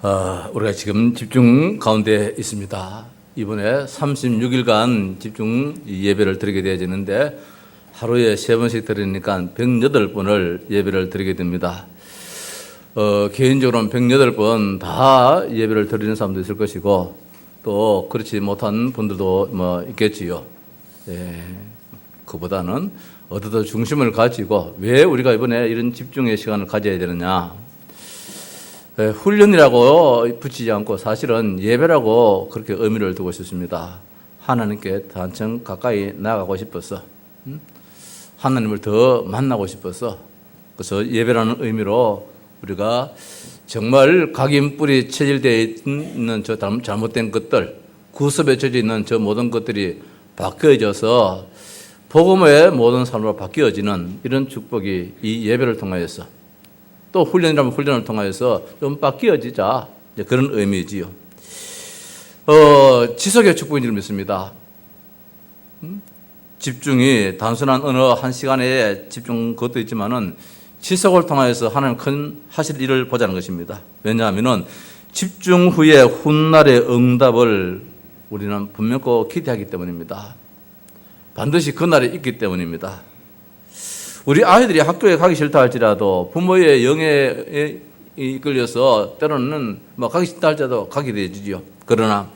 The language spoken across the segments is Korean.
우리가 지금 집중 가운데 있습니다. 이번에 36일간 집중 예배를 드리게 되어지는데 하루에 3번씩 드리니까 108번을 예배를 드리게 됩니다. 개인적으로는 108번 다 예배를 드리는 사람도 있을 것이고 또 그렇지 못한 분들도 있겠지요. 그보다는 어디더 중심을 가지고 왜 우리가 이번에 이런 집중의 시간을 가져야 되느냐. 훈련이라고 붙이지 않고 사실은 예배라고 그렇게 의미를 두고 싶습니다. 하나님께 한층 가까이 나아가고 싶어서, 하나님을 더 만나고 싶어서, 그래서 예배라는 의미로 우리가 정말 각인 뿌리 체질되어 있는 저 잘못된 것들, 구습에 젖어 있는 저 모든 것들이 바뀌어져서 복음의 모든 삶으로 바뀌어지는 이런 축복이 이 예배를 통하여서 또 훈련이라면 훈련을 통하여서 좀 바뀌어지자 그런 의미지요. 지속의 축복인 줄 믿습니다. 집중이 단순한 어느 한 시간에 집중 그것도 있지만은 지속을 통하여서 하나님 큰 하실 일을 보자는 것입니다. 왜냐하면은 집중 후에 훗날의 응답을 우리는 분명히 기대하기 때문입니다. 반드시 그 날이 있기 때문입니다. 우리 아이들이 학교에 가기 싫다 할지라도 부모의 영에 이끌려서 때로는 가기 싫다 할지라도 가게 되지요. 그러나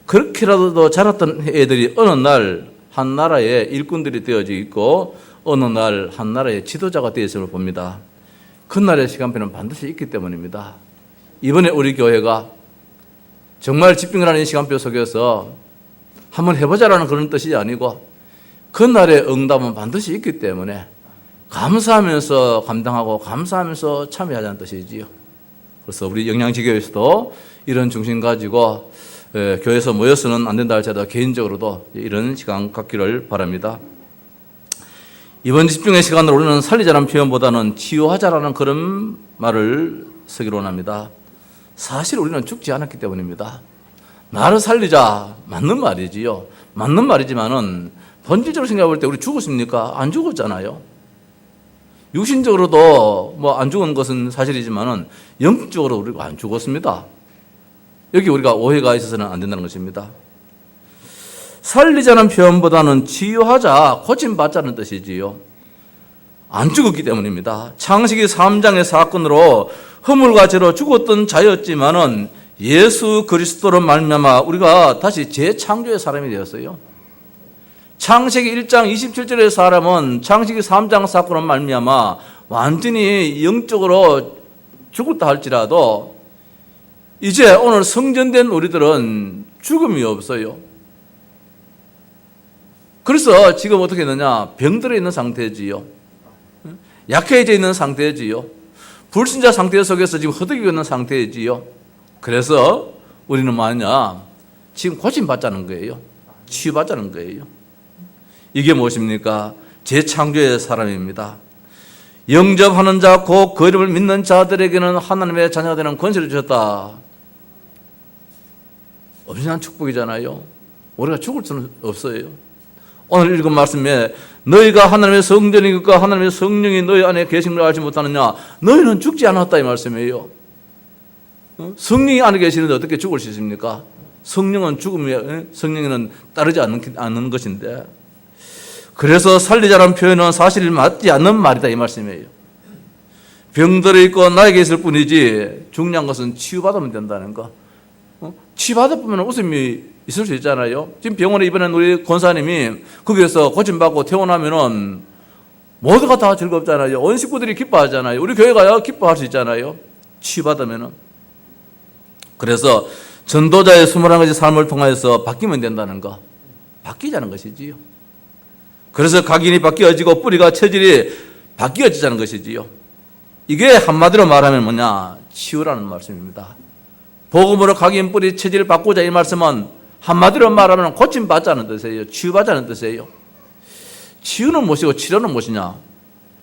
그렇게라도 자랐던 애들이 어느 날 한 나라의 일꾼들이 되어져 있고 어느 날 한 나라의 지도자가 되었음을 봅니다. 그날의 시간표는 반드시 있기 때문입니다. 이번에 우리 교회가 정말 집중을 하는 시간표 속에서 한번 해보자라는 그런 뜻이 아니고 그날의 응답은 반드시 있기 때문에 감사하면서 감당하고 감사하면서 참여하자는 뜻이지요. 그래서 우리 영양지교에서도 이런 중심 가지고 교회에서 모여서는 안 된다 할지라도 개인적으로도 이런 시간 갖기를 바랍니다. 이번 집중의 시간을 우리는 살리자라는 표현보다는 치유하자라는 그런 말을 쓰기로 합니다. 사실 우리는 죽지 않았기 때문입니다. 나를 살리자 맞는 말이지요. 맞는 말이지만은 본질적으로 생각해 볼 때 우리 죽었습니까? 안 죽었잖아요. 육신적으로도 안 죽은 것은 사실이지만은 영적으로 우리가 안 죽었습니다. 여기 우리가 오해가 있어서는 안 된다는 것입니다. 살리자는 표현보다는 치유하자, 고침받자는 뜻이지요. 안 죽었기 때문입니다. 창세기 3장의 사건으로 허물과 죄로 죽었던 자였지만은 예수 그리스도로 말미암아 우리가 다시 재창조의 사람이 되었어요. 창세기 1장 27절의 사람은 창세기 3장 사건으로 말미암아 완전히 영적으로 죽었다 할지라도 이제 오늘 성전된 우리들은 죽음이 없어요. 그래서 지금 어떻게 했느냐? 병들어 있는 상태지요. 약해져 있는 상태지요. 불신자 상태 속에서 지금 허덕이고 있는 상태지요. 그래서 우리는 뭐하냐? 지금 고침받자는 거예요. 치유받자는 거예요. 이게 무엇입니까? 재창조의 사람입니다. 영접하는 자, 곧 그 이름을 믿는 자들에게는 하나님의 자녀가 되는 권세를 주셨다. 엄청난 축복이잖아요. 우리가 죽을 수는 없어요. 오늘 읽은 말씀에 너희가 하나님의 성전이니까 하나님의 성령이 너희 안에 계신 걸 알지 못하느냐. 너희는 죽지 않았다 이 말씀이에요. 성령이 안에 계시는데 어떻게 죽을 수 있습니까? 성령은 성령에는 따르지 않는 것인데. 그래서 살리자라는 표현은 사실 맞지 않는 말이다 이 말씀이에요. 병들어 있고 나에게 있을 뿐이지 중요한 것은 치유받으면 된다는 거. 치유받으면 웃음이 있을 수 있잖아요. 지금 병원에 입원한 우리 권사님이 거기에서 고침받고 퇴원하면은 모두가 다 즐겁잖아요. 온 식구들이 기뻐하잖아요. 우리 교회가 기뻐할 수 있잖아요. 치유받으면은. 그래서 전도자의 21가지 삶을 통해서 바뀌면 된다는 거. 바뀌자는 것이지요. 그래서 각인이 바뀌어지고 뿌리가 체질이 바뀌어지자는 것이지요. 이게 한마디로 말하면 뭐냐? 치유라는 말씀입니다. 복음으로 각인 뿌리 체질을 바꾸자 이 말씀은 한마디로 말하면 고침받자는 뜻이에요. 치유받자는 뜻이에요. 치유는 무엇이고 치료는 무엇이냐?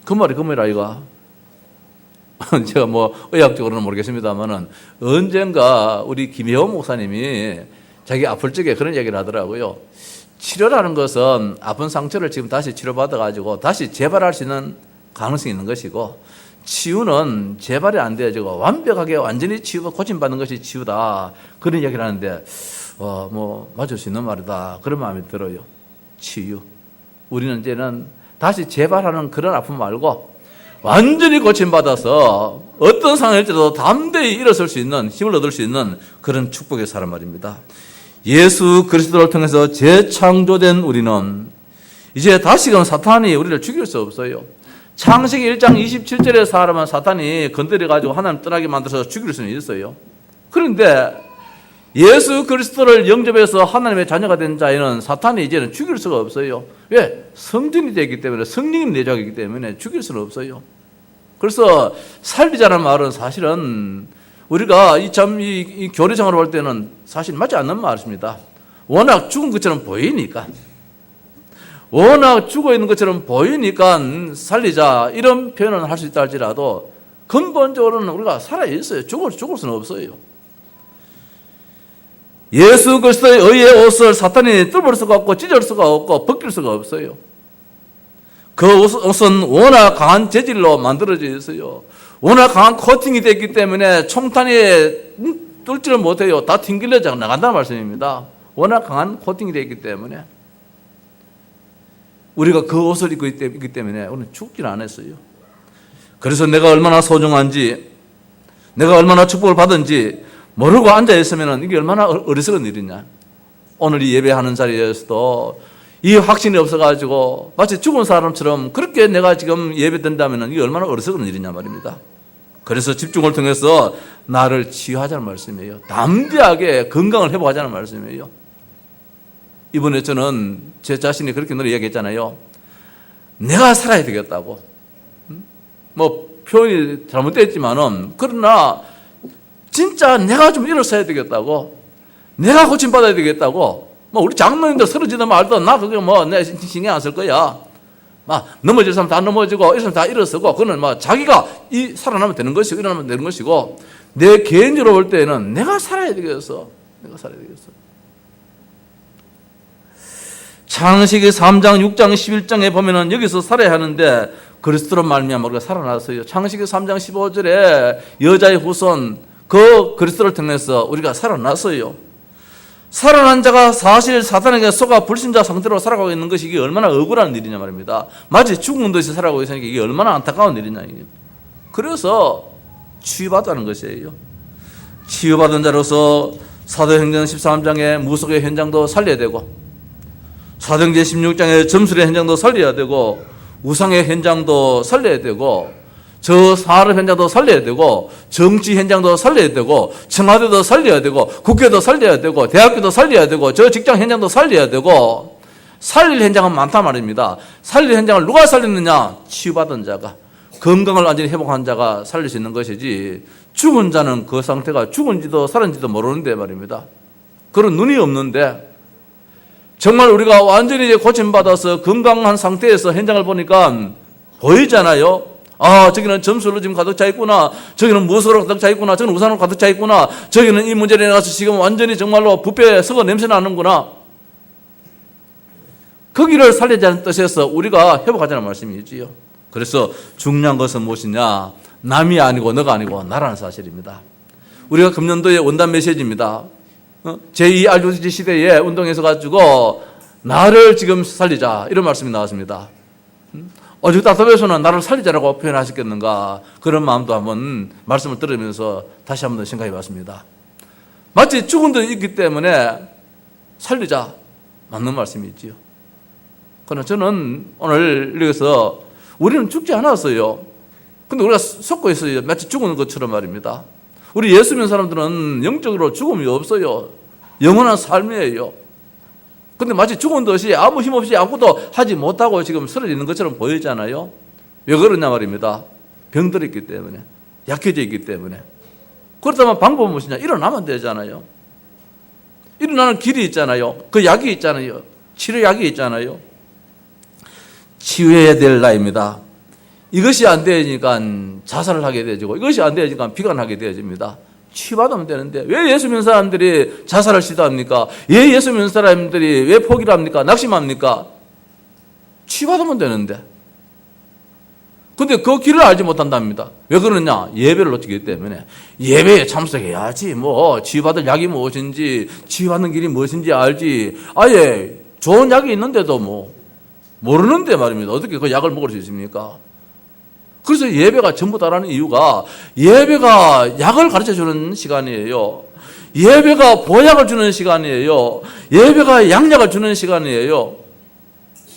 그 말이 그 말이 아이가. 제가 의학적으로는 모르겠습니다만은 언젠가 우리 김혜원 목사님이 자기 아플 적에 그런 얘기를 하더라고요. 치료라는 것은 아픈 상처를 지금 다시 치료받아가지고 다시 재발할 수 있는 가능성이 있는 것이고 치유는 재발이 안 돼가지고 완벽하게 완전히 고침받는 것이 치유다. 그런 이야기를 하는데, 맞을 수 있는 말이다. 그런 마음이 들어요. 치유. 우리는 이제는 다시 재발하는 그런 아픔 말고 완전히 고침받아서 어떤 상황일지라도 담대히 일어설 수 있는, 힘을 얻을 수 있는 그런 축복의 사람 말입니다. 예수 그리스도를 통해서 재창조된 우리는 이제 다시금 사탄이 우리를 죽일 수 없어요. 창세기 1장 27절의 사람은 사탄이 건드려가지고 하나님 떠나게 만들어서 죽일 수는 있어요. 그런데 예수 그리스도를 영접해서 하나님의 자녀가 된 자에는 사탄이 이제는 죽일 수가 없어요. 왜? 성전이 되기 때문에, 성령님 내주하기 때문에 죽일 수는 없어요. 그래서 살리자는 말은 사실은 우리가 이 교리상으로 볼 때는 사실 맞지 않는 말입니다. 워낙 죽은 것처럼 보이니까. 워낙 죽어 있는 것처럼 보이니까 살리자 이런 표현을 할 수 있다 할지라도 근본적으로는 우리가 살아있어요. 죽을 수는 없어요. 예수 그리스도의 의의 옷을 사탄이 뚫을 수가 없고 찢을 수가 없고 벗길 수가 없어요. 그 옷은 워낙 강한 재질로 만들어져 있어요. 워낙 강한 코팅이 됐기 때문에 총탄이 뚫지를 못해요. 다 튕길려 나간다는 말씀입니다. 워낙 강한 코팅이 됐기 때문에 우리가 그 옷을 입고 있기 때문에 우리는 죽지는 않았어요. 그래서 내가 얼마나 소중한지, 내가 얼마나 축복을 받은지 모르고 앉아있으면 이게 얼마나 어리석은 일이냐. 오늘 이 예배하는 자리에서도 이 확신이 없어가지고 마치 죽은 사람처럼 그렇게 내가 지금 예배 드린다면 이게 얼마나 어리석은 일이냐 말입니다. 그래서 집중을 통해서 나를 치유하자는 말씀이에요. 담대하게 건강을 회복하자는 말씀이에요. 이번에 저는 제 자신이 그렇게 늘 이야기했잖아요. 내가 살아야 되겠다고. 표현이 잘못됐지만은, 그러나 진짜 내가 좀 일어서야 되겠다고. 내가 고침받아야 되겠다고. 우리 장로님들 쓰러지든 말든 나 그게 내 신경 안 쓸 거야. 넘어질 사람 다 넘어지고, 이 사람 다 일어서고, 그거는 자기가 살아나면 되는 것이고, 일어나면 되는 것이고, 내 개인적으로 볼 때는 내가 살아야 되겠어. 내가 살아야 되겠어. 창세기 3장, 6장, 11장에 보면은 여기서 살아야 하는데 그리스도로 말미암아 우리가 살아났어요. 창세기 3장 15절에 여자의 후손 그 그리스도를 통해서 우리가 살아났어요. 살아난 자가 사실 사탄에게 속아 불신자 상태로 살아가고 있는 것이 이게 얼마나 억울한 일이냐 말입니다. 마치 죽은 듯이 살아가고 있으니까 이게 얼마나 안타까운 일이냐. 이게. 그래서 치유받다는 것이에요. 치유받은 자로서 사도행전 13장의 무속의 현장도 살려야 되고, 사도행전 16장의 점술의 현장도 살려야 되고, 우상의 현장도 살려야 되고, 저 산업 현장도 살려야 되고, 정치 현장도 살려야 되고, 청와대도 살려야 되고, 국회도 살려야 되고, 대학교도 살려야 되고, 저 직장 현장도 살려야 되고, 살릴 현장은 많단 말입니다. 살릴 현장을 누가 살리느냐? 치유받은 자가, 건강을 완전히 회복한 자가 살릴 수 있는 것이지, 죽은 자는 그 상태가 죽은지도 살은지도 모르는데 말입니다. 그런 눈이 없는데, 정말 우리가 완전히 고침받아서 건강한 상태에서 현장을 보니까 보이잖아요. 저기는 점수로 지금 가득 차 있구나. 저기는 무엇으로 가득 차 있구나. 저기는 우산으로 가득 차 있구나. 저기는 이 문제로 인해서 지금 완전히 정말로 뷔페에 썩어 냄새 나는구나. 거기를 살리자는 뜻에서 우리가 회복하자는 말씀이지요. 그래서 중요한 것은 무엇이냐? 남이 아니고 너가 아니고 나라는 사실입니다. 우리가 금년도의 원단 메시지입니다. 제2 RUG 시대에 운동에서 가지고 나를 지금 살리자 이런 말씀이 나왔습니다. 어제 답답해서는 나를 살리자라고 표현하셨겠는가, 그런 마음도 한번 말씀을 들으면서 다시 한번 생각해 봤습니다. 마치 죽은 데 있기 때문에 살리자, 맞는 말씀이지요. 그러나 저는 오늘 여기서 우리는 죽지 않았어요. 근데 우리가 속고 있어요. 마치 죽은 것처럼 말입니다. 우리 예수 믿는 사람들은 영적으로 죽음이 없어요. 영원한 삶이에요. 근데 마치 죽은 듯이 아무 힘없이 아무것도 하지 못하고 지금 쓰러지는 것처럼 보이잖아요. 왜 그러냐 말입니다. 병들어 있기 때문에, 약해져 있기 때문에. 그렇다면 방법은 무엇이냐? 일어나면 되잖아요. 일어나는 길이 있잖아요. 그 약이 있잖아요. 치료약이 있잖아요. 치유해야 될 나이입니다. 이것이 안 되니까 자살을 하게 되어지고, 이것이 안 되니까 비관하게 되어집니다. 치유받으면 되는데 왜 예수 믿는 사람들이 자살을 시도합니까? 왜 예수 믿는 사람들이 왜 포기를 합니까? 낙심합니까? 치유받으면 되는데. 근데 그 길을 알지 못한답니다. 왜 그러냐? 예배를 놓치기 때문에. 예배에 참석해야지. 뭐 치유받을 약이 무엇인지, 치유받는 길이 무엇인지 알지. 아예 좋은 약이 있는데도 뭐 모르는데 말입니다. 어떻게 그 약을 먹을 수 있습니까? 그래서 예배가 전부 다라는 이유가, 예배가 약을 가르쳐주는 시간이에요. 예배가 보약을 주는 시간이에요. 예배가 양약을 주는 시간이에요.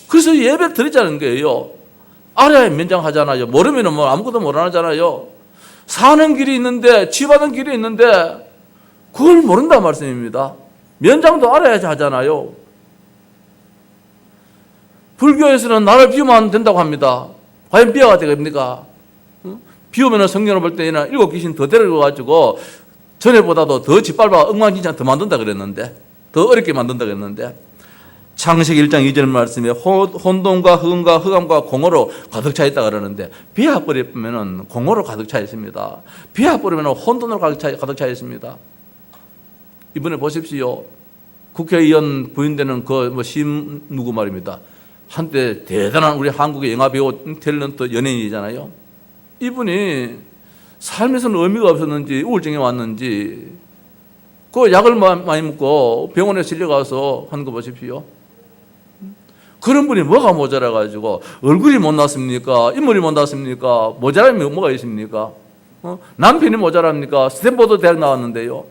그래서 예배 드리자는 거예요. 알아야 면장하잖아요. 모르면 뭐 아무것도 못 하잖아요. 사는 길이 있는데, 치유받는 길이 있는데 그걸 모른다 말씀입니다. 면장도 알아야지 하잖아요. 불교에서는 나를 비우면 된다고 합니다. 과연 비하가 되겠습니까? 비우면 성경을 볼 때는 7 귀신 더 데려가지고 전에보다도 더 짓밟아 엉망진창 더 만든다 그랬는데, 더 어렵게 만든다 그랬는데, 창세기 1장 2절 말씀에 혼돈과 흑음과 흑암과 공허로 가득 차 있다 그러는데, 비하 뿌리면 공허로 가득 차 있습니다. 비하 뿌리면 혼돈으로 가득 차 있습니다. 이번에 보십시오. 국회의원 부인되는 심 누구 말입니다. 한때 대단한 우리 한국의 영화배우 탤런트 연예인이잖아요. 이분이 삶에서는 의미가 없었는지 우울증에 왔는지 그 약을 많이 먹고 병원에 실려가서 한 거 보십시오. 그런 분이 뭐가 모자라가지고 얼굴이 못 났습니까? 인물이 못 났습니까? 모자람이 뭐가 있습니까? 남편이 모자랍니까? 스탠포드 대학 나왔는데요.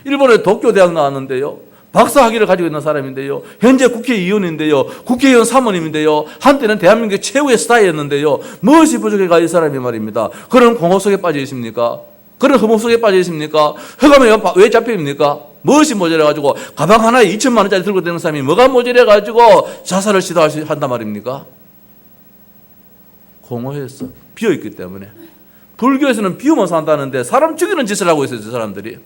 일본의 도쿄 대학 나왔는데요. 박사 학위를 가지고 있는 사람인데요. 현재 국회의원인데요. 국회의원 사모님인데요. 한때는 대한민국 최고의 스타였는데요. 무엇이 부족해가 이 사람이 말입니다. 그런 공허 속에 빠져 있습니까? 그런 흠업 속에 빠져 있습니까? 흑암에 왜 잡혀입니까? 무엇이 모자라가지고 가방 하나에 2천만 원짜리 들고 다니는 사람이 뭐가 모자라가지고 자살을 시도한단 말입니까? 공허해서 비어있기 때문에. 불교에서는 비우면 산다는데 사람 죽이는 짓을 하고 있어요, 사람들이.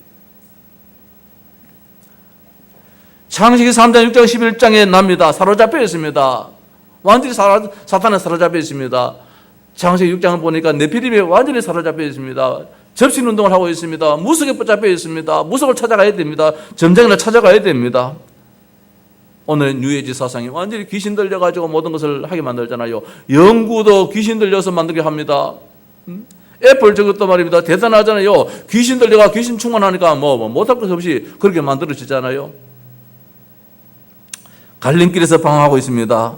창세기 3장 6장 11장에 납니다. 사로잡혀 있습니다. 완전히 사탄에 사로잡혀 있습니다. 창세기 6장을 보니까 네피림에 완전히 사로잡혀 있습니다. 접신운동을 하고 있습니다. 무속에 붙잡혀 있습니다. 무속을 찾아가야 됩니다. 점쟁이를 찾아가야 됩니다. 오늘 뉴에이지 사상이 완전히 귀신 들려가지고 모든 것을 하게 만들잖아요. 연구도 귀신 들려서 만들게 합니다. 애플 저것도 말입니다. 대단하잖아요. 귀신 들려가 귀신 충만하니까 뭐 못할 것 없이 그렇게 만들어지잖아요. 갈림길에서 방황하고 있습니다.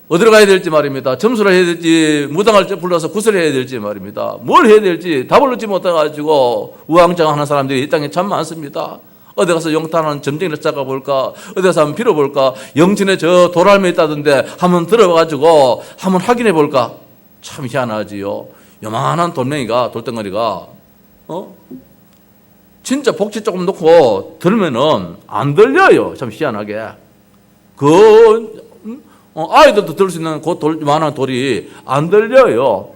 어디로 가야 될지 말입니다. 점수를 해야 될지 무당을 불러서 구슬을 해야 될지 말입니다. 뭘 해야 될지 답을 얻지 못해가지고 우왕좌왕하는 사람들이 이 땅에 참 많습니다. 어디 가서 영탄하는 점쟁이를 찾아볼까, 어디 가서 한번 빌어볼까, 영천에 저 돌알매 있다던데 한번 들어가가지고 한번 확인해 볼까. 참 희한하지요. 요만한 돌덩어리가 진짜 복지 조금 놓고 들으면은 안 들려요. 참 희한하게. 아이들도 들을 수 있는 그 요만한 돌이 안 들려요.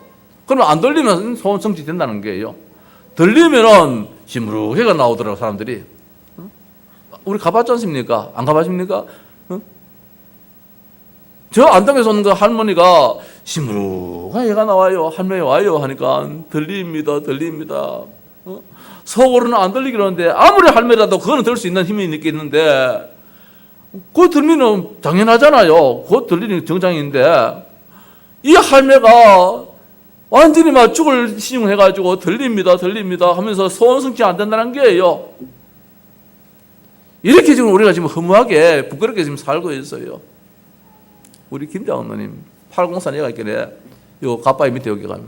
그러면 안 들리면 소원 성취 된다는 거예요. 들리면은 시무룩해가 나오더라고, 사람들이. 우리 가봤지 않습니까? 안 가봤습니까? 저 안동에서 오는 그 할머니가 시무룩한 해가 나와요. 할머니 와요 하니까 들립니다. 속으로는 안 들리기로 하는데 아무리 할머니라도 그거는 들을 수 있는 힘이 있겠는데 그거 들리면 당연하잖아요. 그거 들리는 정상인데 이 할매가 완전히 막 죽을 신용해가지고 들립니다 하면서 소원 성취 안 된다는 거예요. 이렇게 지금 우리가 지금 허무하게 부끄럽게 지금 살고 있어요. 우리 김장원님 804 얘가 있길래 요 가빠이 밑에 여기 가면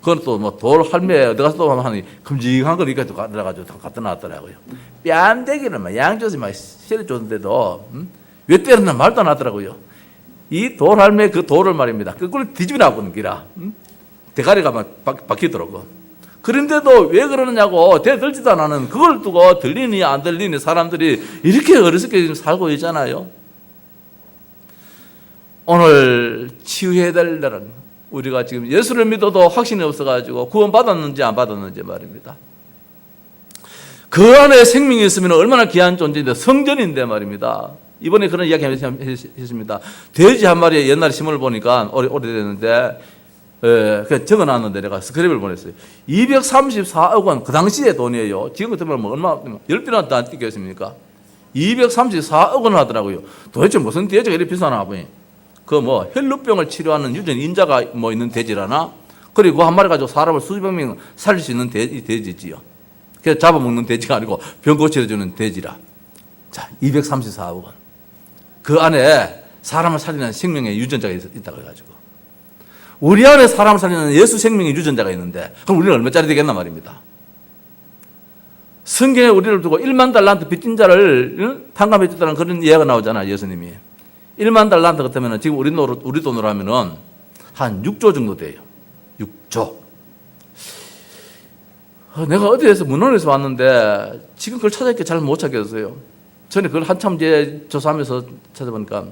그건 또 뭐 돌 할매 어디 가서 또 하니 큼직한 걸 이렇게 들어가지고 갖다 놨더라고요. 뺨대기를 막 양쪽에서 막 세례 줬는데도 왜 때렸나 말도 안 하더라고요. 이 돌 할매 그 돌을 말입니다. 그걸 뒤집어놔보는 기라. 대가리가 막 박히더라고. 그런데도 왜 그러느냐고 대들지도 않는 그걸 두고 들리니 안 들리니 사람들이 이렇게 어리석게 지금 살고 있잖아요. 오늘 치유해야 될 날은 우리가 지금 예수를 믿어도 확신이 없어가지고 구원받았는지 안 받았는지 말입니다. 그 안에 생명이 있으면 얼마나 귀한 존재인데 성전인데 말입니다. 이번에 그런 이야기 했습니다. 돼지 한 마리의 옛날 신문을 보니까 오래됐는데 그냥 적어놨는데 내가 스크랩을 보냈어요. 234억 원, 그 당시의 돈이에요. 지금 같으면 뭐 얼마, 10배나 안 뛰겠습니까? 234억 원 하더라고요. 도대체 무슨 돼지가 이렇게 비싸나 보니. 그 뭐 혈루병을 치료하는 유전 인자가 뭐 있는 돼지라나? 그리고 그 한 마리 가지고 사람을 수십여 명 살릴 수 있는 돼지지요. 그래서 잡아먹는 돼지가 아니고 병 고쳐주는 돼지라. 자, 234억 원. 그 안에 사람을 살리는 생명의 유전자가 있다고 해가지고. 우리 안에 사람을 살리는 예수 생명의 유전자가 있는데, 그럼 우리는 얼마짜리 되겠나 말입니다. 성경에 우리를 두고 1만 달란트 빚진 자를 탕감해 줬다는 그런 이야기가 나오잖아요, 예수님이. 1만 달란트 같으면 지금 우리 돈으로 하면은 한 6조 정도 돼요. 6조. 내가 어디에서 문헌에서 왔는데 지금 그걸 찾아있게 잘 못 찾겠어요. 저는 그걸 한참 이제 조사하면서 찾아보니까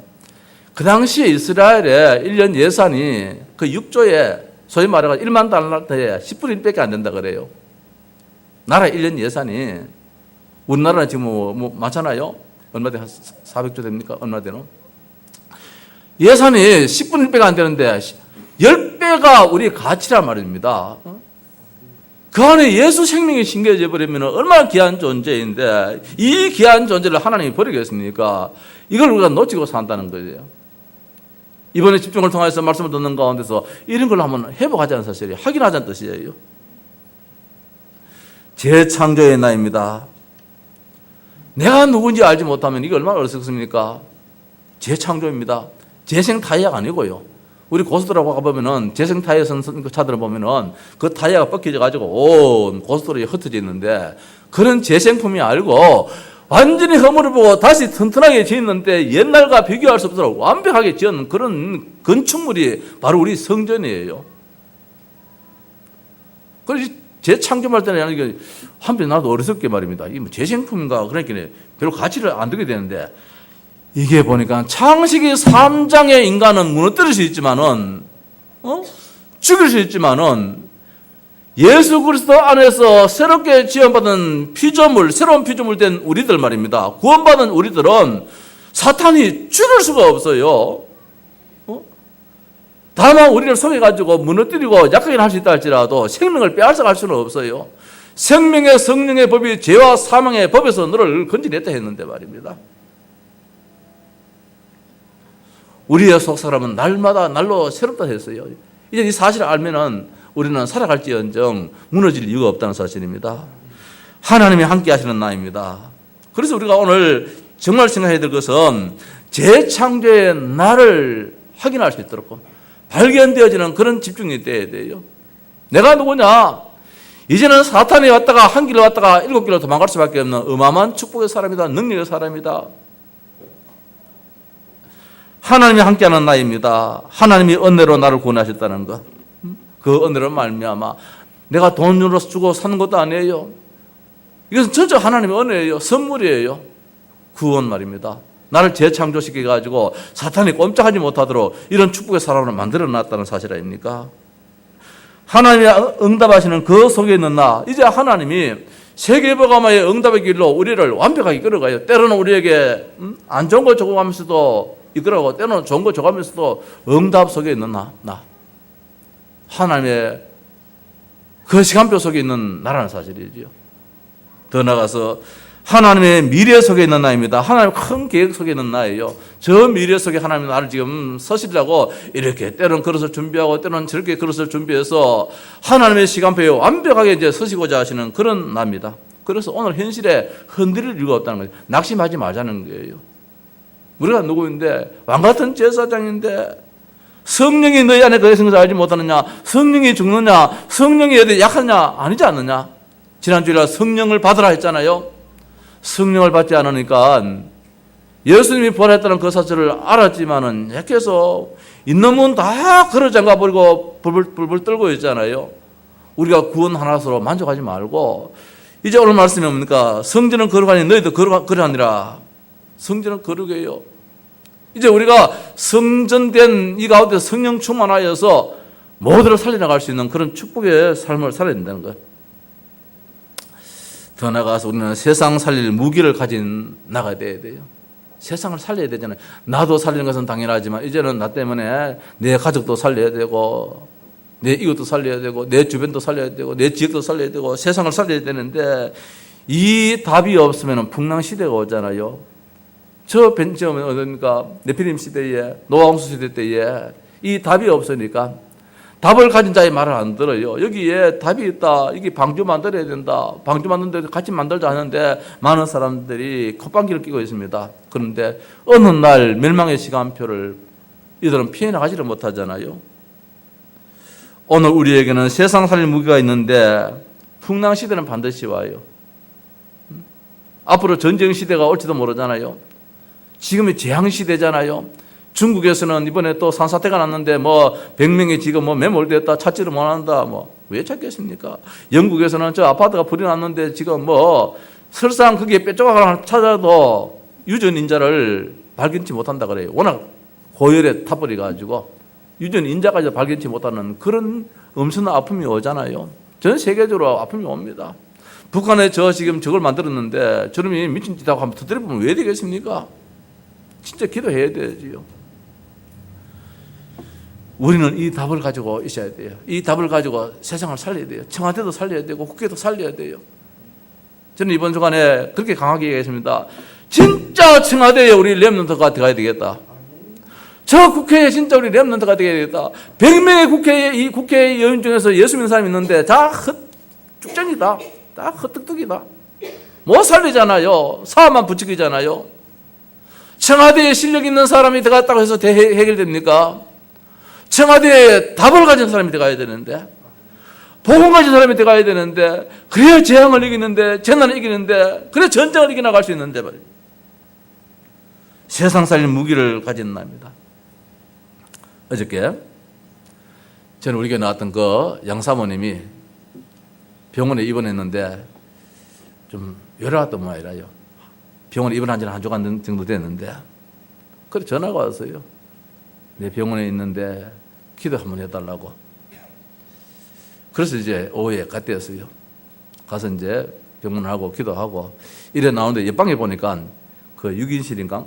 그 당시에 이스라엘의 1년 예산이 그 6조에 소위 말해서 1만 달란트에 10분의 1밖에 안 된다 그래요. 나라 1년 예산이 우리나라는 지금 뭐 많잖아요. 얼마 돼? 한 400조 됩니까? 얼마 되노? 예산이 10분의 1배가 안 되는데 10배가 우리 가치란 말입니다. 그 안에 예수 생명이 심겨져 버리면 얼마나 귀한 존재인데 이 귀한 존재를 하나님이 버리겠습니까? 이걸 우리가 놓치고 산다는 거예요. 이번에 집중을 통해서 말씀을 듣는 가운데서 이런 걸 한번 회복하자는 사실이에요. 확인하자는 뜻이에요. 재창조의 나입니다. 내가 누군지 알지 못하면 이게 얼마나 어렵습니까? 재창조입니다. 재생 타이어가 아니고요. 우리 고속도로에 가보면은 재생 타이어 선 차들을 보면은 그 타이어가 벗겨져 가지고 온 고속도로에 흩어져 있는데 그런 재생품이 아니고 완전히 허물을 보고 다시 튼튼하게 지었는데 옛날과 비교할 수 없도록 완벽하게 지은 그런 건축물이 바로 우리 성전이에요. 그래서 재창조할 때는 이게 한편 나도 어리석게 말입니다. 이게 뭐 재생품인가 그러니까 별로 가치를 안 두게 되는데 이게 보니까 창세기 3장의 인간은 무너뜨릴 수 있지만은 죽일 수 있지만은 예수 그리스도 안에서 새롭게 지원받은 피조물, 새로운 피조물 된 우리들 말입니다. 구원받은 우리들은 사탄이 죽일 수가 없어요. 다만 우리를 속여가지고 무너뜨리고 약하게 할 수 있다 할지라도 생명을 빼앗아갈 수는 없어요. 생명의 성령의 법이 죄와 사망의 법에서 너를 건져냈다 했는데 말입니다. 우리의 속사람은 날마다 날로 새롭다 했어요. 이제 이 사실을 알면은 우리는 살아갈지언정 무너질 이유가 없다는 사실입니다. 하나님이 함께 하시는 나입니다. 그래서 우리가 오늘 정말 생각해야 될 것은 재창조의 나를 확인할 수 있도록 발견되어지는 그런 집중이 되어야 돼요. 내가 누구냐? 이제는 사탄이 왔다가 한 길로 왔다가 7길로 도망갈 수밖에 없는 어마어마한 축복의 사람이다. 능력의 사람이다. 하나님이 함께하는 나입니다. 하나님이 은혜로 나를 구원하셨다는 것. 그 은혜로 말미암아 내가 돈으로 주고 사는 것도 아니에요. 이것은 전적 하나님의 은혜예요. 선물이에요. 구원 말입니다. 나를 재창조시켜가지고 사탄이 꼼짝하지 못하도록 이런 축복의 사람을 만들어놨다는 사실 아닙니까? 하나님이 응답하시는 그 속에 있는 나, 이제 하나님이 세계복음화의 응답의 길로 우리를 완벽하게 이끌어가요. 때로는 우리에게 안 좋은 거 줘가면서도 이끌어가고 때로는 좋은 거 줘가면서도 응답 속에 있는 나. 하나님의 그 시간표 속에 있는 나라는 사실이죠. 더 나아가서 하나님의 미래 속에 있는 나입니다. 하나님의 큰 계획 속에 있는 나예요. 저 미래 속에 하나님이 나를 지금 서시려고 이렇게 때로는 그릇을 준비하고 때로는 저렇게 그릇을 준비해서 하나님의 시간표에 완벽하게 이제 서시고자 하시는 그런 나입니다. 그래서 오늘 현실에 흔들릴 이유가 없다는 거예요. 낙심하지 말자는 거예요. 우리가 누구인데 왕같은 제사장인데 성령이 너희 안에 거하신 것을 알지 못하느냐? 성령이 죽느냐? 성령이 어디 약하냐? 아니지 않느냐? 지난주에 성령을 받으라 했잖아요. 성령을 받지 않으니까 예수님이 부활했다는 그 사실을 알았지만은 약해서 있는 문 다 걸어 잠가 버리고 불불 떨고 있잖아요. 우리가 구원 하나로 만족하지 말고 이제 오늘 말씀이 뭡니까? 성전은 거룩하니 너희도 거룩하니라. 성전은 거룩해요. 이제 우리가 성전된 이 가운데 성령 충만하여서 모두를 살려나갈 수 있는 그런 축복의 삶을 살아야 된다는 거예요. 더 나아가서 우리는 세상 살릴 무기를 가진 나가 돼야 돼요. 세상을 살려야 되잖아요. 나도 살리는 것은 당연하지만 이제는 나 때문에 내 가족도 살려야 되고 내 이웃도 살려야 되고 내 주변도 살려야 되고 내 지역도 살려야 되고 세상을 살려야 되는데 이 답이 없으면 풍랑시대가 오잖아요. 저 벤처음은 어딥니까? 네피림 시대에, 노아홍수 시대 때에 이 답이 없으니까 답을 가진 자의 말을 안 들어요. 여기에 답이 있다. 이게 방주 만들어야 된다. 방주 만드는데 같이 만들자 하는데 많은 사람들이 콧방귀를 끼고 있습니다. 그런데 어느 날 멸망의 시간표를 이들은 피해 나가지를 못하잖아요. 오늘 우리에게는 세상 살릴 무기가 있는데 풍랑 시대는 반드시 와요. 앞으로 전쟁 시대가 올지도 모르잖아요. 지금이 재앙 시대잖아요. 중국에서는 이번에 또 산사태가 났는데 100명이 지금 매몰됐다, 찾지를 못한다. 왜 찾겠습니까? 영국에서는 저 아파트가 불이 났는데 지금 설상 거기에 뼈조각을 하나 찾아도 유전 인자를 발견치 못한다 그래요. 워낙 고열에 타버려 가지고 유전 인자까지 발견치 못하는 그런 엄청난 아픔이 오잖아요. 전 세계적으로 아픔이 옵니다. 북한에 지금 저걸 만들었는데 저놈이 미친 짓 하고 한번 터뜨려보면 왜 되겠습니까? 진짜 기도해야 되지요. 우리는 이 답을 가지고 있어야 돼요. 이 답을 가지고 세상을 살려야 돼요. 청와대도 살려야 되고 국회도 살려야 돼요. 저는 이번 주간에 그렇게 강하게 얘기했습니다. 진짜 청와대에 우리 렘넌트가 들어가야 되겠다. 저 국회에 진짜 우리 렘넌트가 되겠다. 100명의 이 국회의원 중에서 예수 믿는 사람이 있는데 다 쭉전이다. 다 헛뚝뚝이다. 못 살리잖아요. 사업만 부추기잖아요. 청와대에 실력 있는 사람이 들어갔다고 해서 해결됩니까? 청와대에 답을 가진 사람이 들어가야 되는데, 복음 가진 사람이 들어가야 되는데, 그래야 재앙을 이기는데, 재난을 이기는데, 그래야 전쟁을 이겨나갈 수 있는데 말이에요. 세상 살릴 무기를 가진 나입니다. 어저께 저는 우리 교회 나왔던 그 양사모님이 병원에 입원했는데 좀 열어왔던 모양이라요. 병원에 입원한 지는 한 주간 정도 됐는데, 그래 전화가 왔어요. 내 병원에 있는데 기도 한번 해달라고. 그래서 이제 오후에 갔대었어요. 가서 이제 병문하고 기도하고 이래 나오는데 옆방에 보니까 그 6인실인가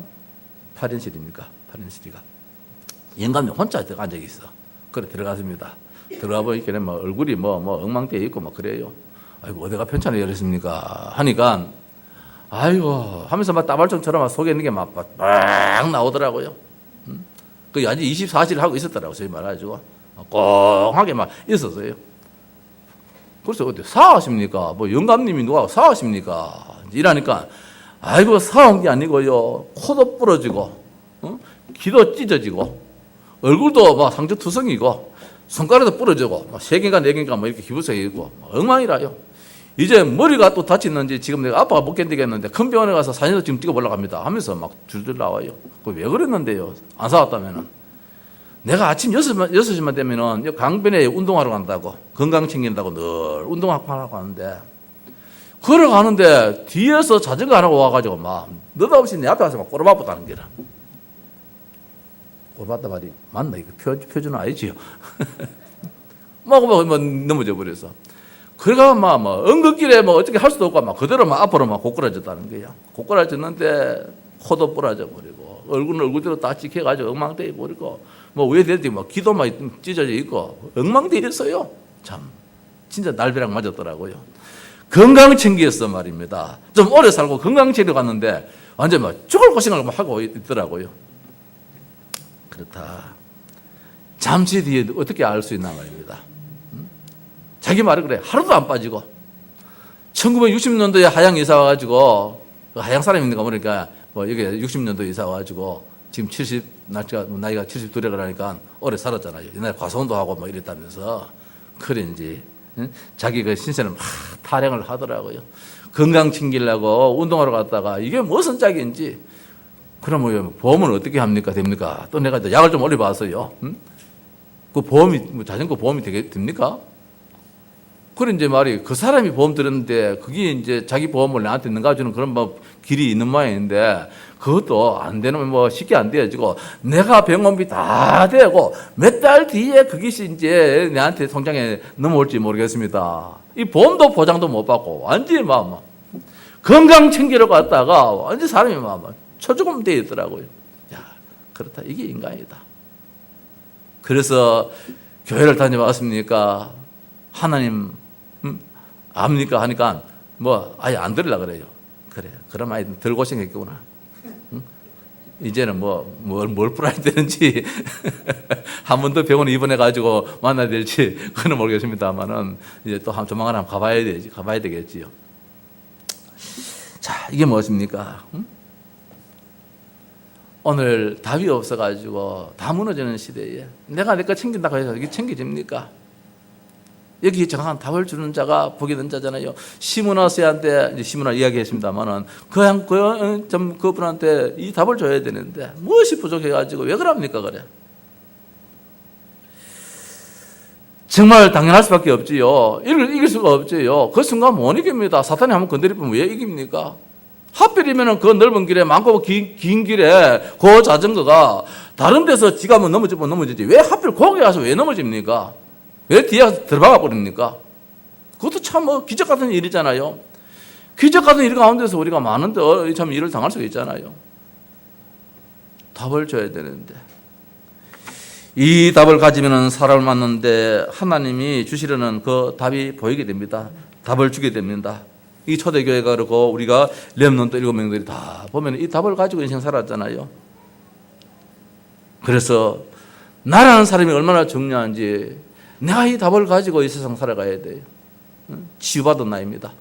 8인실입니까? 8인실이가 영감이 혼자 들어간 적이 있어. 그래 들어갔습니다. 들어가 보니까 얼굴이 엉망되어 있고 그래요. 아이고 어디가 편찮게 열었습니까? 하니까 아이고 하면서 따발총처럼 속에 있는 게 막 나오더라고요. 그 아직 24시를 하고 있었더라고요. 소위 말해가지고 꽁하게 있었어요. 그래서 어디 사하십니까? 영감님이 누가 사하십니까? 이러니까 아이고 사온 게 아니고요. 코도 부러지고 귀도 찢어지고 얼굴도 상처투성이고 손가락도 부러지고 3개인가 4개인가 이렇게 기부성이 있고 엉망이라요. 이제 머리가 또 다쳤는지 지금 내가 아빠가 못 견디겠는데 큰 병원에 가서 사진도 지금 찍어보려고 합니다 하면서 줄줄 나와요. 왜 그랬는데요? 안 사왔다면은. 내가 아침 6시만 되면은 강변에 운동하러 간다고, 건강 챙긴다고 늘 운동하고 하는데, 걸어가는데 뒤에서 자전거 하나 와가지고 느닷없이 내 앞에 와서 꼬르바쁘다는 게라. 꼬르바다 말이 맞나? 이거 표준은 아니지요. 넘어져 버려서. 그래가 언급길에 어떻게 할 수도 없고 그대로 앞으로 고꾸라졌다는 거야. 고꾸라졌는데 코도 부러져 버리고 얼굴은 얼굴대로 다 찍혀가지고 엉망되어 버리고 왜 됐지 귀도 찢어져 있고 엉망되어 있어요. 참 진짜 날벼락 맞았더라고요. 건강 챙겼어 말입니다. 좀 오래 살고 건강 챙겨 갔는데 완전 죽을 고생을 하고 있더라고요. 그렇다. 잠시 뒤에 어떻게 알 수 있나 말입니다. 자기 말을 그래. 하루도 안 빠지고. 1960년도에 하양 이사 와가지고, 하양 사람이 있는가 보니까, 여기 60년도에 이사 와가지고, 지금 나이가 72래 그러니까 오래 살았잖아요. 옛날에 과수원도 하고 이랬다면서. 그런지, 자기 그 신세는 타령을 하더라고요. 건강 챙기려고 운동하러 갔다가 이게 무슨 짝인지. 그럼 보험은 어떻게 합니까? 됩니까? 또 내가 약을 좀 올려봤어요. 그 보험이, 자전거 보험이 됩니까? 그래, 이제 그 사람이 보험 들었는데, 그게 이제 자기 보험을 나한테 넘겨주는 그런 길이 있는 모양인데, 그것도 안 되면 쉽게 안 돼가지고, 내가 병원비 다 되고, 몇 달 뒤에 그것이 이제 내한테 통장에 넘어올지 모르겠습니다. 이 보험도 보장도 못 받고, 완전히 건강 챙기러 갔다가, 완전 사람이 초조금 되어 있더라고요. 야, 그렇다. 이게 인간이다. 그래서 교회를 다녀봤습니까? 하나님, 압니까? 하니까, 아예 안 들으려고 그래요. 그래. 그럼 아예 덜 고생했구나. 응? 이제는 뭘 풀어야 되는지 한 번 더 병원에 입원해가지고 만나야 될지 그건 모르겠습니다만은 이제 또 조만간 한번 가봐야 되겠지요. 자, 이게 무엇입니까? 오늘 답이 없어가지고 다 무너지는 시대에 내가 내 거 챙긴다고 해서 이게 챙겨집니까? 여기 정확한 답을 주는 자가 복이 있는 자잖아요. 시므나 씨한테 시므나 이야기했습니다만은 그분한테 이 답을 줘야 되는데 무엇이 부족해가지고 왜 그럽니까 그래? 정말 당연할 수밖에 없지요. 이길 수가 없지요. 그 순간 못 이깁니다. 사탄이 한번 건드리면 왜 이깁니까? 하필이면 그 넓은 길에 많고 긴 길에 그 자전거가 다른 데서 지가 넘어지지 왜 하필 거기 가서 왜 넘어집니까? 왜 뒤에 가서 들어가 버립니까? 그것도 참 기적 같은 일이잖아요. 기적 같은 일 가운데서 우리가 많은데 참 일을 당할 수가 있잖아요. 답을 줘야 되는데 이 답을 가지면 사람을 만나는데 하나님이 주시려는 그 답이 보이게 됩니다. 답을 주게 됩니다. 이 초대교회가 그렇고 우리가 렘넌트 7명들이 다 보면 이 답을 가지고 인생 살았잖아요. 그래서 나라는 사람이 얼마나 중요한지 내가 이 답을 가지고 이 세상 살아가야 돼요. 치유받은 나입니다.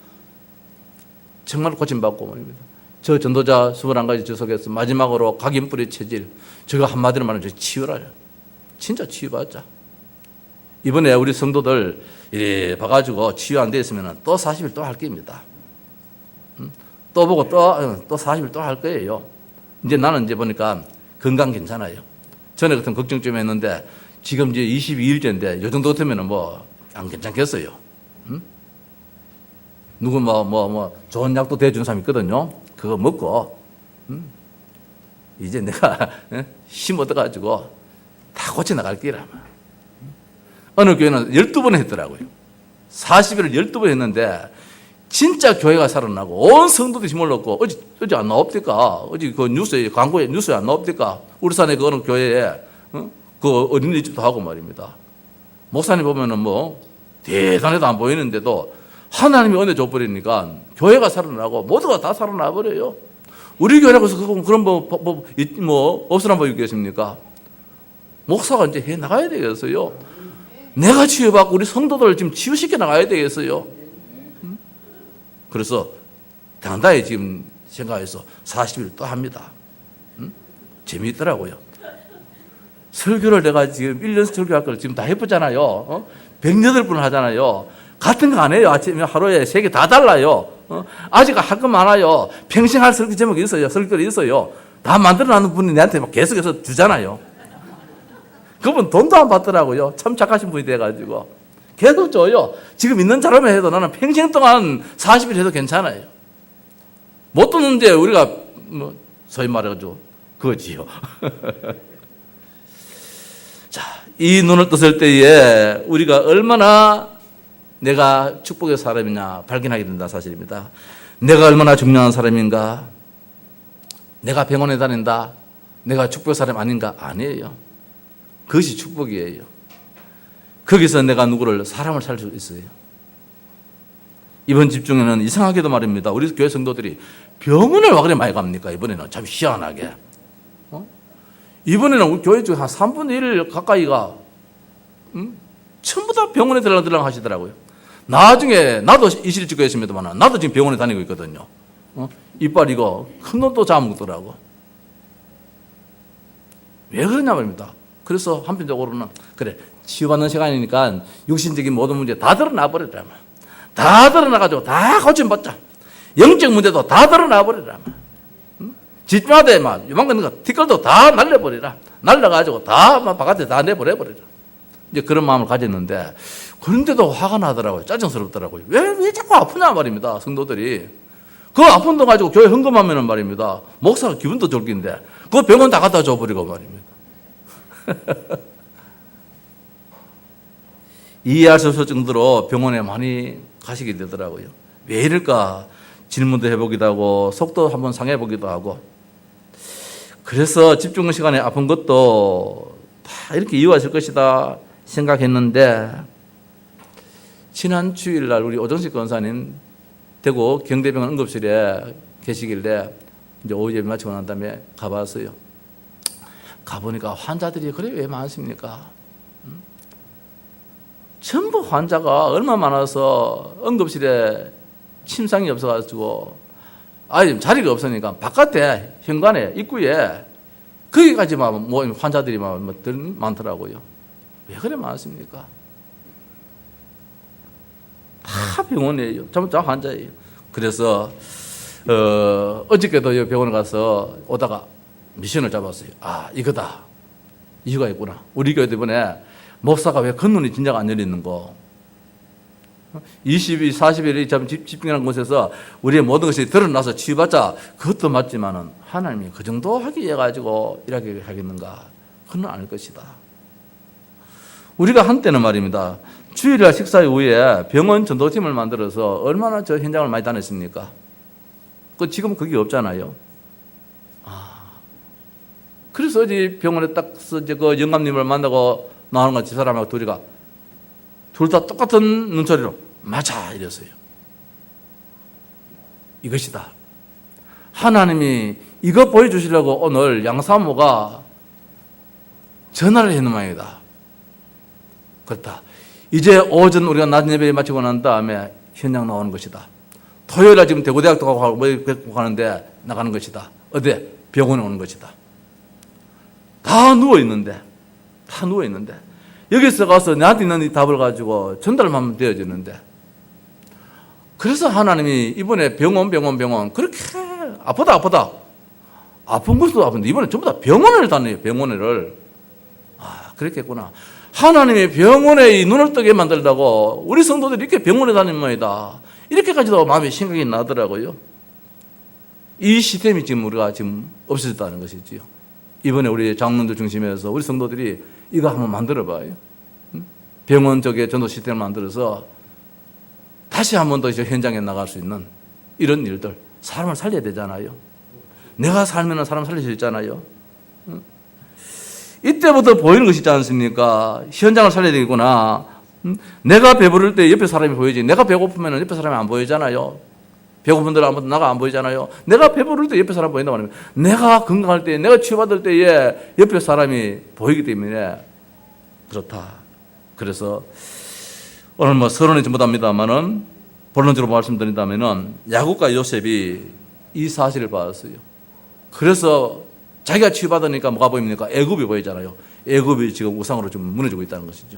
정말 고침받고 말입니다. 저 전도자 21가지 주석에서 마지막으로 각인뿌리 체질 저거 한마디로 말하면 치유라요. 진짜 치유받자. 이번에 우리 성도들 이래 봐가지고 치유 안 돼 있으면 또 40일 또 할 겁니다. 또 보고 또 40일 또 할 거예요. 이제 나는 이제 보니까 건강 괜찮아요. 전에 같은 걱정 좀 했는데 지금 이제 22일째인데 요 정도 같으면 안 괜찮겠어요. 누구 좋은 약도 대준 사람이 있거든요. 그거 먹고 이제 내가 힘 얻어가지고 다 고쳐 나갈 거라마. 어느 교회는 12번 했더라고요. 40일을 12번 했는데 진짜 교회가 살아나고 온 성도들이 힘을 얻고 어제 안 나옵니까? 어제 그 뉴스에 광고에 뉴스에 안 나옵니까? 울산의 그 어느 교회에 그 어린이집도 하고 말입니다. 목사님 보면은 대단해도 안 보이는데도 하나님이 은혜 줘버리니까 교회가 살아나고 모두가 다 살아나 버려요. 우리 교회라고 해서 그런 없으란 법 있겠습니까? 목사가 이제 해 나가야 되겠어요. 내가 치유받고 우리 성도들을 지금 치유시켜 나가야 되겠어요. 그래서 당당히 지금 생각해서 40일 또 합니다. 재미있더라고요. 설교를 내가 지금 1년 설교할 걸 지금 다 해보잖아요. 108번 하잖아요. 같은 거 안 해요. 아침에 하루에 3개 다 달라요. 아직 할 거 많아요. 평생 할 설교 제목이 있어요. 설교들이 있어요. 다 만들어놨는 분이 내한테 막 계속해서 주잖아요. 그분 돈도 안 받더라고요. 참 착하신 분이 돼가지고. 계속 줘요. 지금 있는 자료만 해도 나는 평생 동안 40일 해도 괜찮아요. 못 듣는데 우리가 소위 말해가지고 그거지요. 자, 이 눈을 떴을 때에 우리가 얼마나 내가 축복의 사람이냐 발견하게 된다 사실입니다. 내가 얼마나 중요한 사람인가? 내가 병원에 다닌다? 내가 축복의 사람 아닌가? 아니에요. 그것이 축복이에요. 거기서 내가 사람을 살 수 있어요. 이번 집중에는 이상하게도 말입니다. 우리 교회 성도들이 병원을 와 그래 많이 갑니까? 이번에는 참 희한하게. 이번에는 우리 교회 중 한 3분의 1 가까이가 전부 다 병원에 들랑 하시더라고요. 나중에 나도 이실 찍고 했습니다만 나도 지금 병원에 다니고 있거든요. 이빨 이거 큰 놈도 잡아먹더라고. 왜 그러냐 말입니다. 그래서 한편적으로는 그래 치유받는 시간이니까 육신적인 모든 문제 다 드러나 버리라. 다 드러나가지고 다 고침받자. 영적 문제도 다 드러나 버리라. 집마다 요만큼 거 티끌도 다 날려버리라. 날려가지고 다 바깥에 다 내버려버리라. 이제 그런 마음을 가졌는데 그런데도 화가 나더라고요. 짜증스럽더라고요. 왜 자꾸 아프냐 말입니다. 성도들이. 그 아픈 돈 가지고 교회 헌금하면 말입니다. 목사가 기분도 좋긴데 그 병원 다 갖다 줘버리고 말입니다. 이해할 수 없을 정도로 병원에 많이 가시게 되더라고요. 왜 이럴까 질문도 해보기도 하고 속도 한번 상해보기도 하고. 그래서 집중 시간에 아픈 것도 다 이렇게 이유하실 것이다 생각했는데 지난 주일날 우리 오정식 권사님 대구 경대병원 응급실에 계시길래 이제 오후 예배 마치고 난 다음에 가봤어요. 가보니까 환자들이 그래 왜 많습니까? 전부 환자가 얼마 많아서 응급실에 침상이 없어가지고 자리가 없으니까 바깥에 현관에 입구에 거기까지만 뭐 환자들이 많더라고요. 왜 그래 많습니까? 다 병원이에요. 전부 다 환자예요. 그래서 어저께도 병원에 가서 오다가 미션을 잡았어요. 이거다. 이유가 있구나. 우리 교회 이번에 목사가 왜 겉눈이 진작 안 열리는 거. 22, 40일이 집중하는 곳에서 우리의 모든 것이 드러나서 치유받자. 그것도 맞지만은 하나님이 그 정도 하기 위해 가지고 이렇게 하겠는가? 그건 아닐 것이다. 우리가 한때는 말입니다. 주일날 식사 이후에 병원 전도팀을 만들어서 얼마나 저 현장을 많이 다녔습니까? 지금 그게 없잖아요. 그래서 어제 병원에 딱 그 영감님을 만나고 나오는 건 집사람하고 둘 다 똑같은 눈초리로 맞아 이랬어요. 이것이다. 하나님이 이거 보여주시려고 오늘 양사모가 전화를 했는 모양이다. 그렇다. 이제 오전 우리가 낮 예배 마치고 난 다음에 현장 나오는 것이다. 토요일에 지금 대구대학도 가고 가는데 나가는 것이다. 어디? 병원에 오는 것이다. 다 누워있는데 여기서 가서 나한테 있는 이 답을 가지고 전달만 되어지는데, 그래서 하나님이 이번에 병원 그렇게 아프다 아픈 것도 아픈데 이번에 전부 다 병원을 다녀요. 병원을. 그랬겠구나. 하나님이 병원에 이 눈을 뜨게 만들다고 우리 성도들이 이렇게 병원에 다니는 모양이다. 이렇게까지도 마음이 생각이 나더라고요. 이 시스템이 지금 우리가 지금 없어졌다는 것이지요. 이번에 우리 장로들 중심에서 우리 성도들이 이거 한번 만들어 봐요. 병원 쪽에 전도 시스템을 만들어서 다시 한 번 더 현장에 나갈 수 있는 이런 일들. 사람을 살려야 되잖아요. 내가 살면 사람 살릴 수 있잖아요. 이때부터 보이는 것이지 않습니까? 현장을 살려야 되겠구나. 내가 배부를 때 옆에 사람이 보이지. 내가 배고프면 옆에 사람이 안 보이잖아요. 배고픈들 아무도 나가 안 보이잖아요. 내가 배부를 때 옆에 사람 보인다고 하면 내가 건강할 때, 내가 치유받을 때에 옆에 사람이 보이기 때문에 그렇다. 그래서 오늘 서론이 전부 답니다만은 본론적으로 말씀드린다면은 야곱과 요셉이 이 사실을 받았어요. 그래서 자기가 치유받으니까 뭐가 보입니까? 애굽이 보이잖아요. 애굽이 지금 우상으로 좀 무너지고 있다는 것이죠.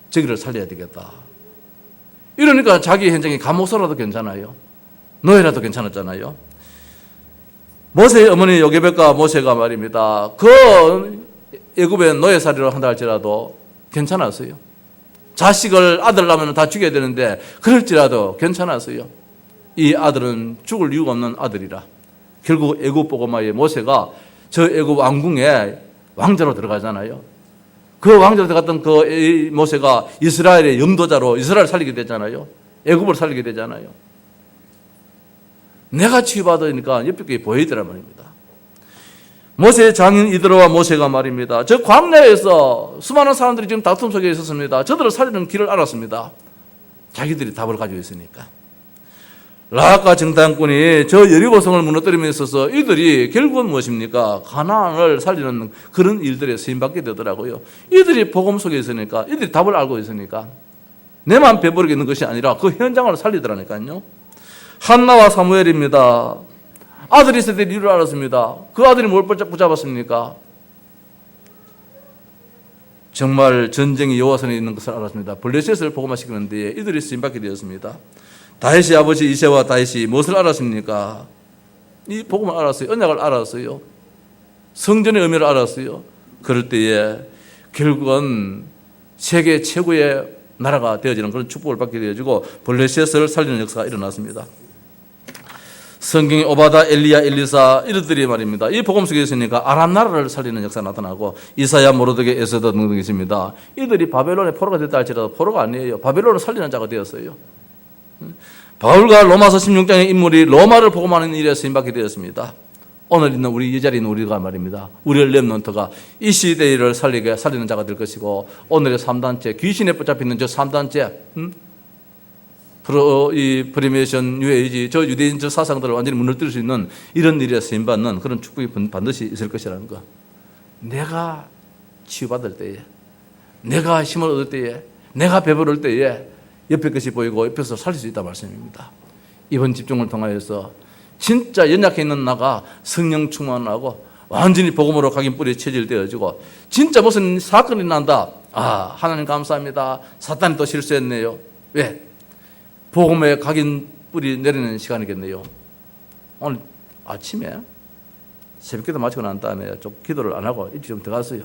저기를 살려야 되겠다. 이러니까 자기 현장에 감옥서라도 괜찮아요. 노예라도 괜찮았잖아요. 모세의 어머니 요게벳과 모세가 말입니다. 그 애굽의 노예살이로 한다 할지라도 괜찮았어요. 자식을 아들 낳으면 다 죽여야 되는데 그럴지라도 괜찮았어요. 이 아들은 죽을 이유가 없는 아들이라. 결국 애굽 보고마의 모세가 저 애굽 왕궁에 왕자로 들어가잖아요. 그 왕자로 들어갔던 그 모세가 이스라엘의 영도자로 이스라엘을 살리게 되잖아요. 애굽을 살리게 되잖아요. 내가 치유받으니까 옆에 게 보이더란 말입니다. 모세의 장인 이드로와 모세가 말입니다. 저 광야에서 수많은 사람들이 지금 다툼 속에 있었습니다. 저들을 살리는 길을 알았습니다. 자기들이 답을 가지고 있으니까. 라합과 정탐꾼이 저 여리고성을 무너뜨리며 있어서 이들이 결국은 무엇입니까? 가나안을 살리는 그런 일들에 쓰임받게 되더라고요. 이들이 복음 속에 있으니까, 이들이 답을 알고 있으니까 내만 배부르게 있는 것이 아니라 그 현장을 살리더라니까요. 한나와 사무엘입니다. 아들이 있을 때 이유를 알았습니다. 그 아들이 뭘 붙잡았습니까? 정말 전쟁이 여호와선에 있는 것을 알았습니다. 블레셋을 복음화 시키는 데에 이들이 쓰임받게 되었습니다. 다윗의 아버지 이새와 다윗이 무엇을 알았습니까? 이 복음을 알았어요. 언약을 알았어요. 성전의 의미를 알았어요. 그럴 때에 결국은 세계 최고의 나라가 되어지는 그런 축복을 받게 되어지고 블레셋을 살리는 역사가 일어났습니다. 성경에 오바다, 엘리야, 엘리사 이들이 말입니다. 이 복음 속에 있으니까 아람 나라를 살리는 역사가 나타나고 이사야, 모르드게, 에스더 등등 있습니다. 이들이 바벨론의 포로가 됐다 할지라도 포로가 아니에요. 바벨론을 살리는 자가 되었어요. 바울과 로마서 16장의 인물이 로마를 복음하는 일에 쓰임받게 되었습니다. 오늘 있는 우리 이 자리에 있는 우리가 말입니다. 우리의 렘넌트가 이 시대를 살리는 자가 될 것이고 오늘의 3단체, 귀신에 붙잡혀있는 저 3단체 이 프리메이션, 뉴에이지, 저 유대인 저 사상들을 완전히 무너뜨릴 수 있는 이런 일에 쓰임받는 그런 축복이 반드시 있을 것이라는 것. 내가 치유받을 때에, 내가 힘을 얻을 때에, 내가 배부를 때에 옆에 것이 보이고 옆에서 살릴 수 있다는 말씀입니다. 이번 집중을 통하여서 진짜 연약해 있는 나가 성령 충만하고 완전히 복음으로 각인 뿌리에 체질되어지고 진짜 무슨 사건이 난다. 아, 하나님 감사합니다. 사탄이 또 실수했네요. 왜? 복음에 각인 뿌리 내리는 시간이겠네요. 오늘 아침에 새벽기도 마치고 난 다음에 좀 기도를 안 하고 일찍 좀 들어갔어요.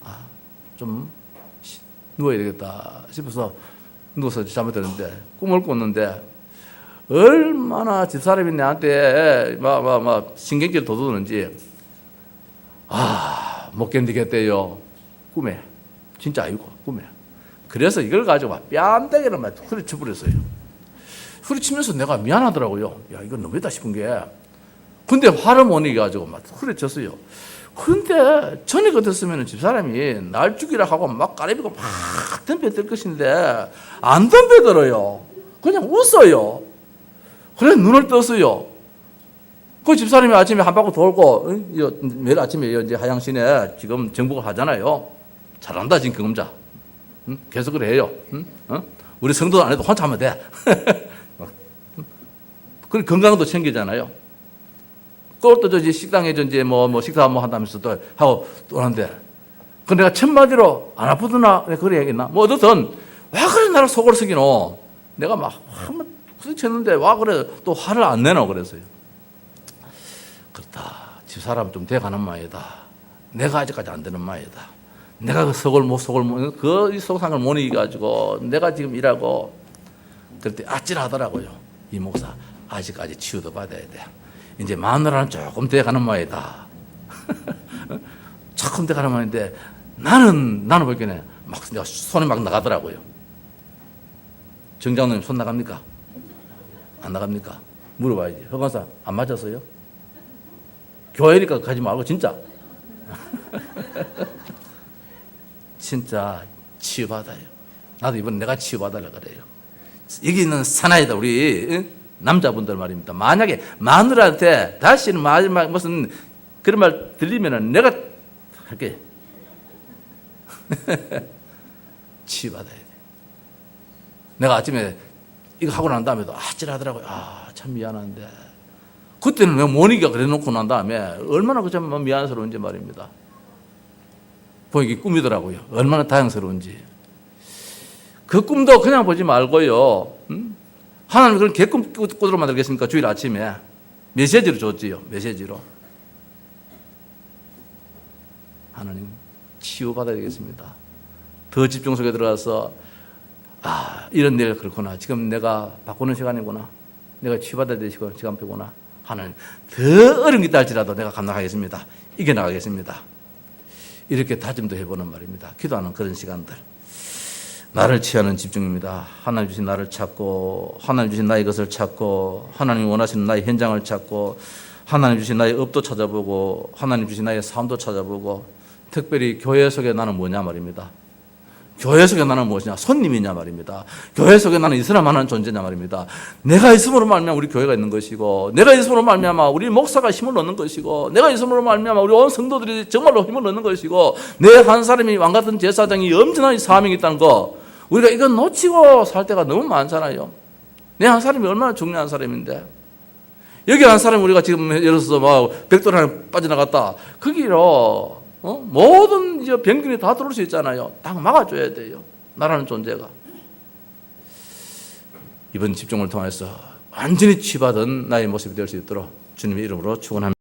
아, 좀 누워야 되겠다 싶어서 누워서 잠을 드는데 꿈을 꿨는데 얼마나 집사람이 나한테 막 신경질 돋우는지 못 견디겠대요. 꿈에. 진짜 아니고 꿈에. 그래서 이걸 가지고 막 뺨때기를 막 후려쳐버렸어요. 후려치면서 내가 미안하더라고요. 야, 이거 너무했다 싶은 게. 근데 화를 못 이겨가지고 막 후려쳤어요. 근데 전에 같았으면 집사람이 날 죽이라 하고 막 까레비고 막 덤벼들 것인데 안 덤벼들어요. 그냥 웃어요. 그래 눈을 떴어요. 그 집사람이 아침에 한 바퀴 돌고 매일 아침에 이제 하양신에 지금 정복을 하잖아요. 잘한다 지금 경험자. 계속 그래 해요. 우리 성도 안 해도 혼자 하면 돼. 그리고 건강도 챙기잖아요. 그것도 저 식당에 이제 뭐 식사 한번 한다면서 또 하고 또 하는데, 그 내가 첫마디로 안 아프더나 그래 야겠나? 뭐 어떻든 와 그래 나를 속을 쓰기노. 내가 막 한번 부딪혔는데 와 그래 또 화를 안 내노 그랬어요. 그렇다. 집사람 좀 돼가는 마이다. 내가 아직까지 안 되는 마이다. 내가 그 그 속상을 못 이겨가지고 내가 지금 일하고 그때 아찔하더라고요. 이 목사 아직까지 치유도 받아야 돼. 이제 마누라는 조금 돼가는 모양이다. 조금 돼가는 모양인데 나는 보기에는 막 손이 막 나가더라고요. 정장님 손 나갑니까? 안 나갑니까? 물어봐야지. 허관사 안 맞았어요? 교회니까 가지 말고 진짜. 진짜 치유받아요. 나도 이번에 내가 치유받으려고 그래요. 여기 있는 사나이다 우리 남자분들 말입니다. 만약에 마누라한테 다시는 마지막 무슨 그런 말 들리면은 내가 할게. 치유받아야 돼. 내가 아침에 이거 하고 난 다음에도 아찔하더라고요. 참 미안한데. 그때는 왜 못 이겨 그래 놓고 난 다음에 얼마나 그 참 미안스러운지 말입니다. 보이기 꿈이더라고요. 얼마나 다양스러운지. 그 꿈도 그냥 보지 말고요. 하나님 그런 개꿈 꾸도록 만들겠습니까? 주일 아침에 메시지로 줬지요. 메시지로. 하나님 치유받아야 되겠습니다. 더 집중 속에 들어가서 이런 일 그렇구나. 지금 내가 바꾸는 시간이구나. 내가 치유받아야 될 시간표구나. 하나님 더 어려운 게 있다 할지라도 내가 감당하겠습니다. 이겨나가겠습니다. 이렇게 다짐도 해보는 말입니다. 기도하는 그런 시간들. 나를 취하는 집중입니다. 하나님 주신 나를 찾고, 하나님 주신 나의 것을 찾고, 하나님 원하시는 나의 현장을 찾고, 하나님 주신 나의 업도 찾아보고, 하나님 주신 나의 삶도 찾아보고, 특별히 교회 속에 나는 뭐냐 말입니다. 교회 속에 나는 무엇이냐? 손님이냐 말입니다. 교회 속에 나는 있으나 마나는 존재냐 말입니다. 내가 있음으로 말미암아 우리 교회가 있는 것이고, 내가 있음으로 말미암아 우리 목사가 힘을 얻는 것이고, 내가 있음으로 말미암아 우리 온 성도들이 정말로 힘을 얻는 것이고, 내 한 사람이 왕같은 제사장이 엄청난 사명이 있다는 거, 우리가 이건 놓치고 살 때가 너무 많잖아요. 내 한 사람이 얼마나 중요한 사람인데, 여기 한 사람이 우리가 지금 예를 들어서 막 백돌 하나 빠져나갔다. 거기로 모든 병균이 다 들어올 수 있잖아요. 딱 막아줘야 돼요. 나라는 존재가. 이번 집중을 통해서 완전히 치유받은 나의 모습이 될 수 있도록 주님의 이름으로 축원합니다.